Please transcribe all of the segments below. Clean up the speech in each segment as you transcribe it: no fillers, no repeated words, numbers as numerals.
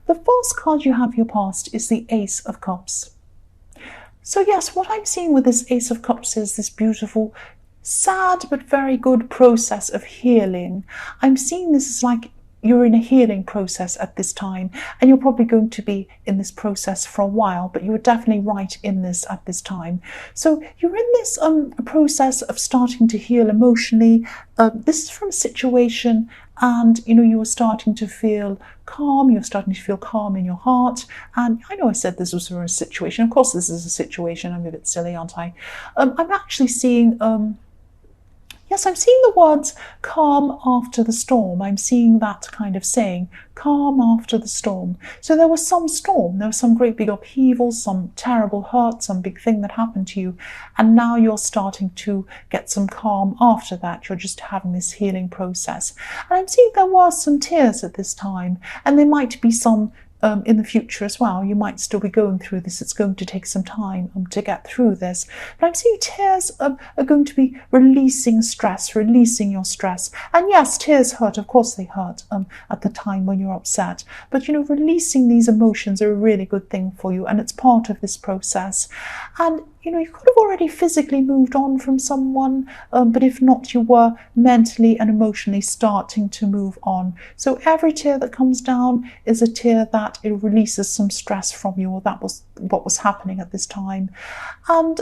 The first card you have, your past, is the Ace of Cups. So yes, what I'm seeing with this Ace of Cups is this beautiful, sad but very good process of healing. I'm seeing this as like you're in a healing process at this time, and you're probably going to be in this process for a while, but you were definitely right in this at this time. So you're in this process of starting to heal emotionally. This is from a situation, and you were starting to feel calm. You're starting to feel calm in your heart. And I know I said this was for a situation. Of course this is a situation. I'm a bit silly, aren't I? I'm actually seeing yes, I'm seeing the words calm after the storm. I'm seeing that kind of saying, calm after the storm. So there was some storm, there was some great big upheaval, some terrible hurt, some big thing that happened to you. And now you're starting to get some calm after that. You're just having this healing process. And I'm seeing there were some tears at this time, and there might be some in the future as well. You might still be going through this. It's going to take some time to get through this. But I'm seeing tears are going to be releasing stress, releasing your stress. And yes, tears hurt. Of course they hurt at the time when you're upset. But releasing these emotions are a really good thing for you, and it's part of this process. And you could have already physically moved on from someone, but if not, you were mentally and emotionally starting to move on. So every tear that comes down is a tear that it releases some stress from you, or that was what was happening at this time. And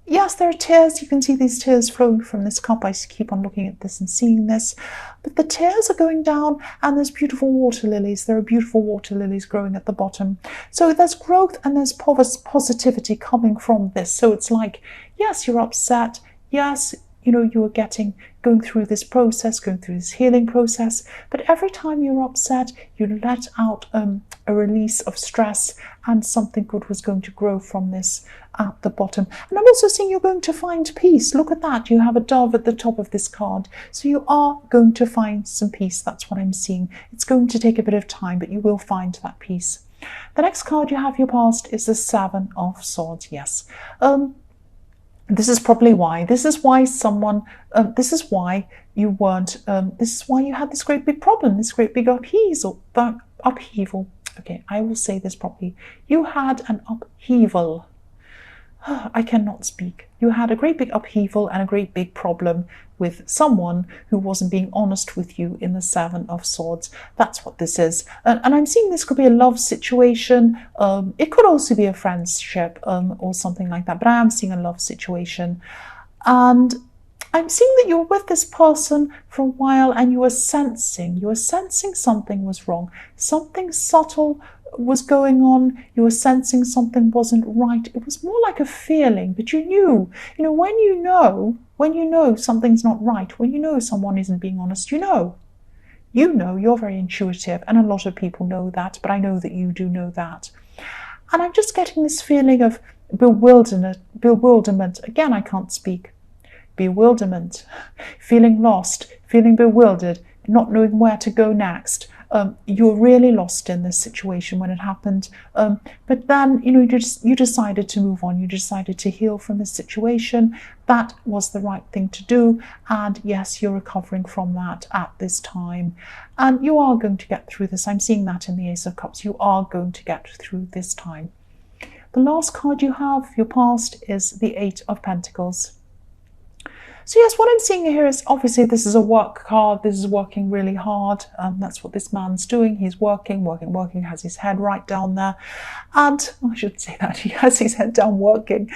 yes, there are tears. You can see these tears flowing from this cup. I keep on looking at this and seeing this. But the tears are going down, and there's beautiful water lilies. There are beautiful water lilies growing at the bottom. So there's growth and there's positivity coming from this. So it's like, yes, you're upset. Yes, you are going through this process, going through this healing process. But every time you're upset, you let out a release of stress, and something good was going to grow from this at the bottom. And I'm also seeing you're going to find peace. Look at that. You have a dove at the top of this card. So you are going to find some peace. That's what I'm seeing. It's going to take a bit of time, but you will find that peace. The next card you have, your past, is the Seven of Swords. Yes. This is probably why. This is why someone, this is why you weren't, this is why you had this great big problem, this great big upheaval. Okay, I will say this properly. You had an upheaval. I cannot speak. You had a great big upheaval and a great big problem with someone who wasn't being honest with you in the Seven of Swords. That's what this is. And I'm seeing this could be a love situation. It could also be a friendship or something like that. But I am seeing a love situation. And I'm seeing that you're with this person for a while, and you were sensing something was wrong. Something subtle was going on. You were sensing something wasn't right. It was more like a feeling, but you knew. When you know something's not right, when you know someone isn't being honest, you're very intuitive, and a lot of people know that, but I know that you do know that. And I'm just getting this feeling of bewilderment. Again, I can't speak. Bewilderment, feeling lost, feeling bewildered, not knowing where to go next. You're really lost in this situation when it happened. But then, you decided to move on. You decided to heal from this situation. That was the right thing to do. And yes, you're recovering from that at this time. And you are going to get through this. I'm seeing that in the Ace of Cups. You are going to get through this time. The last card you have, your past, is the Eight of Pentacles. So yes, what I'm seeing here is, obviously this is a work card. This is working really hard. That's what this man's doing. He's working, has his head right down there. And I should say that he has his head down working.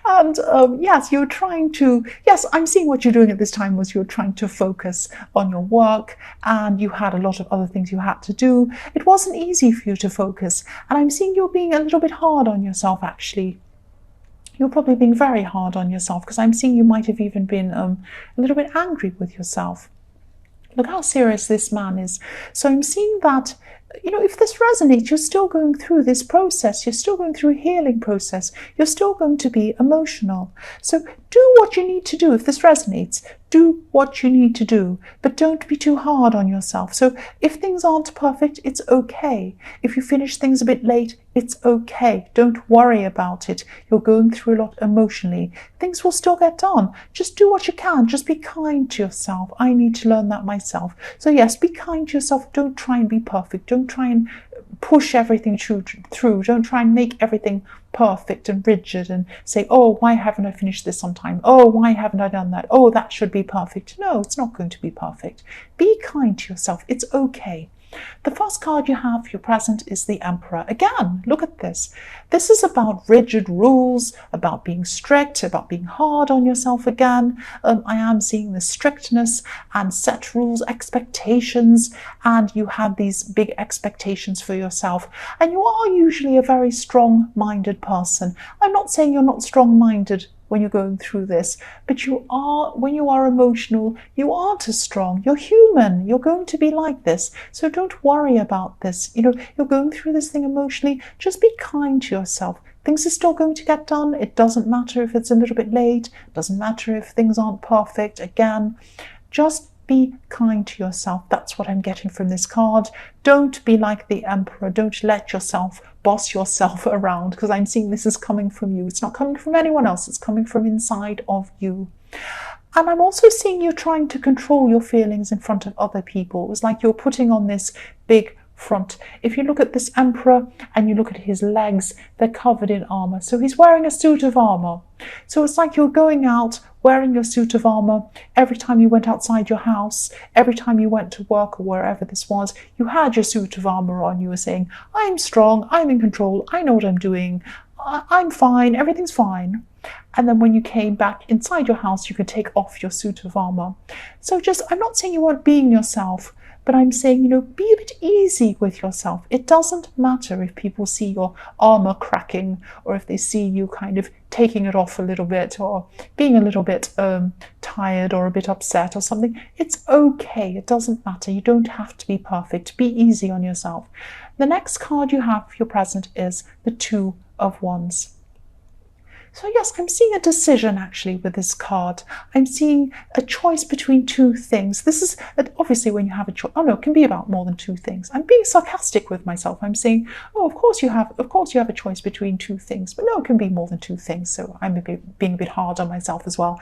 And yes, you're trying to, yes, I'm seeing what you're doing at this time was you're trying to focus on your work, and you had a lot of other things you had to do. It wasn't easy for you to focus. And I'm seeing you're being a little bit hard on yourself, actually. You're probably being very hard on yourself, because I'm seeing you might have even been a little bit angry with yourself. Look how serious this man is. So I'm seeing that, if this resonates, you're still going through this process. You're still going through a healing process. You're still going to be emotional. So do what you need to do. If this resonates, do what you need to do, but don't be too hard on yourself. So if things aren't perfect, it's okay. If you finish things a bit late, it's okay. Don't worry about it. You're going through a lot emotionally. Things will still get done. Just do what you can. Just be kind to yourself. I need to learn that myself. So yes, be kind to yourself. Don't try and be perfect. Don't try and push everything through. Don't try and make everything perfect and rigid and say, oh, why haven't I finished this on time? Oh, why haven't I done that? Oh, that should be perfect. No, it's not going to be perfect. Be kind to yourself. It's okay. The first card you have for your present is the Emperor. Again, look at this. This is about rigid rules, about being strict, about being hard on yourself again. I am seeing the strictness and set rules, expectations, and you have these big expectations for yourself. And you are usually a very strong-minded person. I'm not saying you're not strong-minded when you're going through this, but you are, when you are emotional, you aren't as strong. You're human. You're going to be like this. So don't worry about this. You know, you're going through this thing emotionally. Just be kind to yourself. Things are still going to get done. It doesn't matter if it's a little bit late. It doesn't matter if things aren't perfect. Again, just be kind to yourself. That's what I'm getting from this card. Don't be like the Emperor. Don't let yourself boss yourself around, because I'm seeing this is coming from you. It's not coming from anyone else. It's coming from inside of you. And I'm also seeing you trying to control your feelings in front of other people. It's like you're putting on this big front. If you look at this Emperor and you look at his legs, they're covered in armor. So he's wearing a suit of armor. So it's like you're going out wearing your suit of armor. Every time you went outside your house, every time you went to work or wherever this was, you had your suit of armor on. You were saying, I'm strong, I'm in control, I know what I'm doing, I'm fine, everything's fine. And then when you came back inside your house, you could take off your suit of armor. So just, I'm not saying you weren't being yourself, but I'm saying, you know, be a bit easy with yourself. It doesn't matter if people see your armor cracking, or if they see you kind of taking it off a little bit, or being a little bit tired or a bit upset or something. It's okay. It doesn't matter. You don't have to be perfect. Be easy on yourself. The next card you have for your present is the Two of Wands. So yes, I'm seeing a decision actually with this card. I'm seeing a choice between two things. This is obviously when you have a choice. Oh no, it can be about more than two things. I'm being sarcastic with myself. I'm saying, oh, of course you have a choice between two things, but no, it can be more than two things. So I'm being a bit hard on myself as well.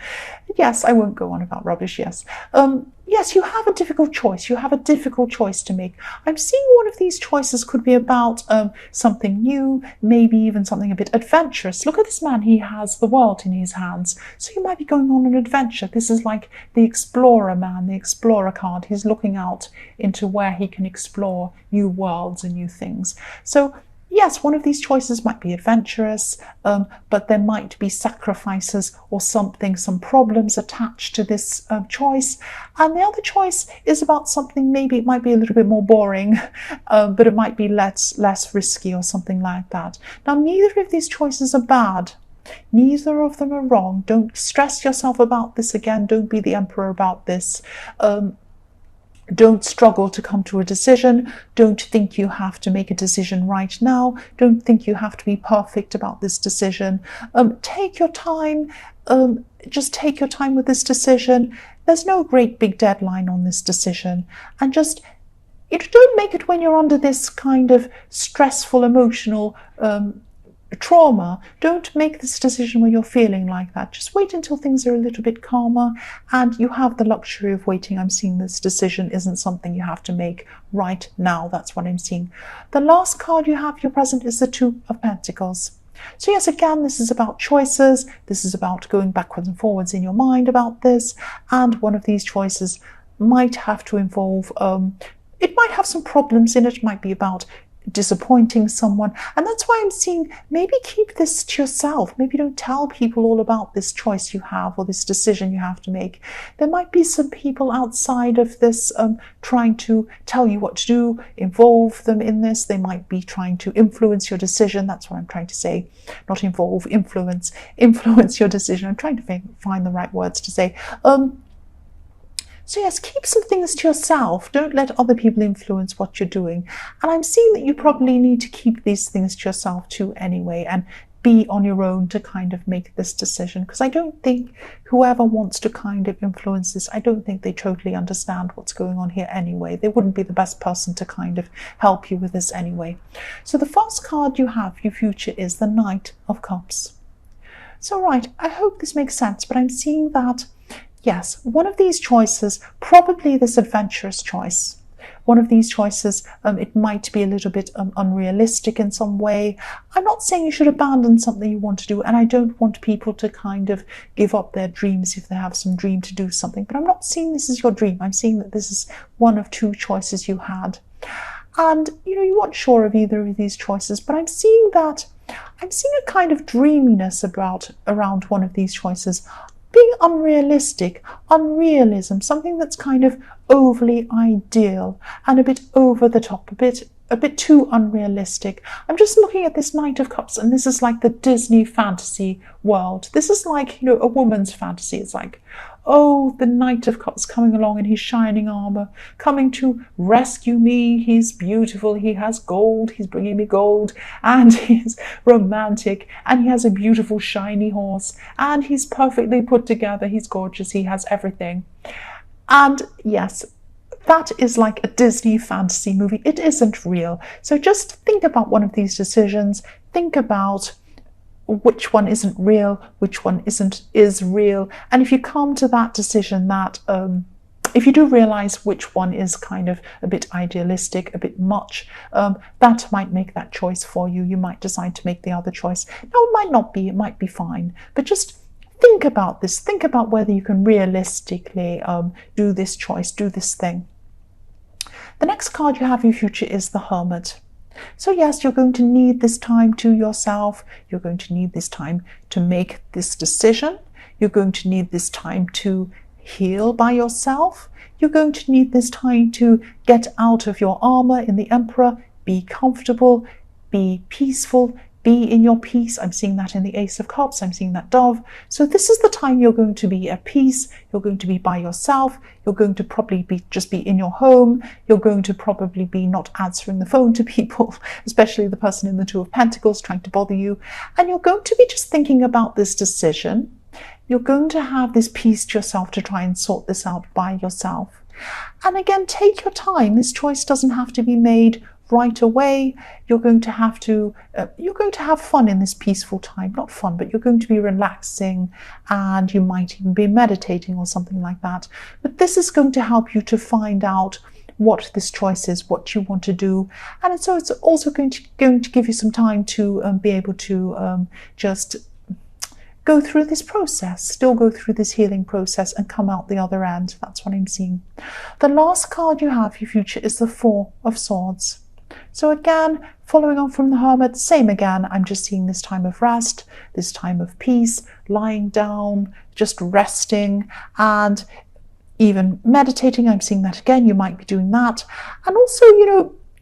Yes, I won't go on about rubbish. Yes. Yes, you have a difficult choice. You have a difficult choice to make. I'm seeing one of these choices could be about something new, maybe even something a bit adventurous. Look at this man. He has the world in his hands. So you might be going on an adventure. This is like the explorer man, the explorer card. He's looking out into where he can explore new worlds and new things. So yes, one of these choices might be adventurous, but there might be sacrifices or something, some problems attached to this choice. And the other choice is about something, maybe it might be a little bit more boring, but it might be less risky or something like that. Now, neither of these choices are bad. Neither of them are wrong. Don't stress yourself about this again. Don't be the Emperor about this. Don't struggle to come to a decision. Don't think you have to make a decision right now. Don't think you have to be perfect about this decision. Take your time. Just take your time with this decision. There's no great big deadline on this decision. And just, don't make it when you're under this kind of stressful, emotional trauma. Don't make this decision when you're feeling like that. Just wait until things are a little bit calmer, and you have the luxury of waiting. I'm seeing this decision isn't something you have to make right now. That's what I'm seeing. The last card you have, your present, is the Two of Pentacles. So yes, again, this is about choices. This is about going backwards and forwards in your mind about this, and one of these choices might have to involve it might have some problems in it. It might be about disappointing someone, and that's why I'm seeing, maybe keep this to yourself. Maybe don't tell people all about this choice you have or this decision you have to make. There might be some people outside of this trying to tell you what to do, involve them in this. They might be trying to influence your decision. That's what I'm trying to say. Not involve, influence your decision. I'm trying to find the right words to say. So yes, keep some things to yourself. Don't let other people influence what you're doing. And I'm seeing that you probably need to keep these things to yourself too anyway, and be on your own to kind of make this decision. Because I don't think whoever wants to kind of influence this, I don't think they totally understand what's going on here anyway. They wouldn't be the best person to kind of help you with this anyway. So the first card you have, your future, is the Knight of Cups. So right, I hope this makes sense, but I'm seeing that yes, one of these choices, probably this adventurous choice, one of these choices, it might be a little bit unrealistic in some way. I'm not saying you should abandon something you want to do, and I don't want people to kind of give up their dreams if they have some dream to do something, but I'm not seeing this as your dream. I'm seeing that this is one of two choices you had. And, you weren't sure of either of these choices, but I'm seeing a kind of dreaminess around one of these choices. Being unrealistic, unrealism, something that's kind of overly ideal and a bit over the top, a bit too unrealistic. I'm just looking at this Knight of Cups, and this is like the Disney fantasy world. This is like, a woman's fantasy. It's like, oh, the Knight of Cups coming along in his shining armor, coming to rescue me. He's beautiful, he has gold, he's bringing me gold, and he's romantic, and he has a beautiful shiny horse, and he's perfectly put together, he's gorgeous, he has everything. And yes, that is like a Disney fantasy movie. It isn't real. So just think about one of these decisions. Think about which one isn't real, which one is real. And if you come to that decision that if you do realize which one is kind of a bit idealistic, a bit much, that might make that choice for you. You might decide to make the other choice. Now, it might not be, it might be fine, but just think about this. Think about whether you can realistically do this choice, do this thing. The next card you have in your future is the Hermit. So yes, you're going to need this time to yourself. You're going to need this time to make this decision. You're going to need this time to heal by yourself. You're going to need this time to get out of your armor in the Emperor, be comfortable, be peaceful, be in your peace. I'm seeing that in the Ace of Cups. I'm seeing that Dove. So this is the time you're going to be at peace. You're going to be by yourself. You're going to probably just be in your home. You're going to probably be not answering the phone to people, especially the person in the Two of Pentacles trying to bother you. And you're going to be just thinking about this decision. You're going to have this peace to yourself to try and sort this out by yourself. And again, take your time. This choice doesn't have to be made right away. You're going to have fun in this peaceful time. Not fun, but you're going to be relaxing, and you might even be meditating or something like that. But this is going to help you to find out what this choice is, what you want to do. And so it's also going to give you some time to be able to just go through this process, still go through this healing process and come out the other end. That's what I'm seeing. The last card you have for your future is the Four of Swords. So again, following on from the Hermit, same again, I'm just seeing this time of rest, this time of peace, lying down, just resting, and even meditating. I'm seeing that again. You might be doing that. And also,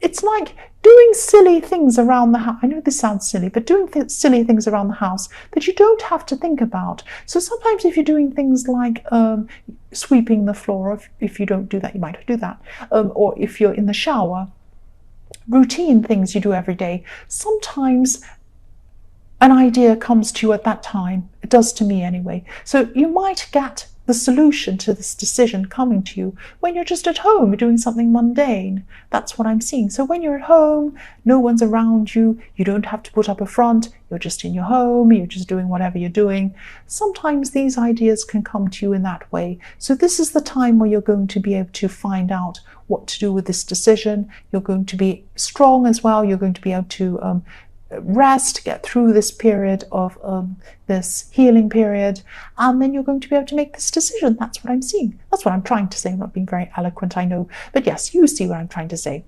it's like doing silly things around the house. I know this sounds silly, but doing silly things around the house that you don't have to think about. So sometimes if you're doing things like sweeping the floor, if you don't do that, you might do that. Or if you're in the shower, routine things you do every day, sometimes an idea comes to you at that time. It does to me anyway. So you might get the solution to this decision coming to you when you're just at home doing something mundane. That's what I'm seeing. So when you're at home, no one's around you, you don't have to put up a front, you're just in your home, you're just doing whatever you're doing. Sometimes these ideas can come to you in that way. So this is the time where you're going to be able to find out what to do with this decision. You're going to be strong as well. You're going to be able to rest, get through this period of this healing period, and then you're going to be able to make this decision. That's what I'm seeing. That's what I'm trying to say. I'm not being very eloquent, I know, but yes, you see what I'm trying to say.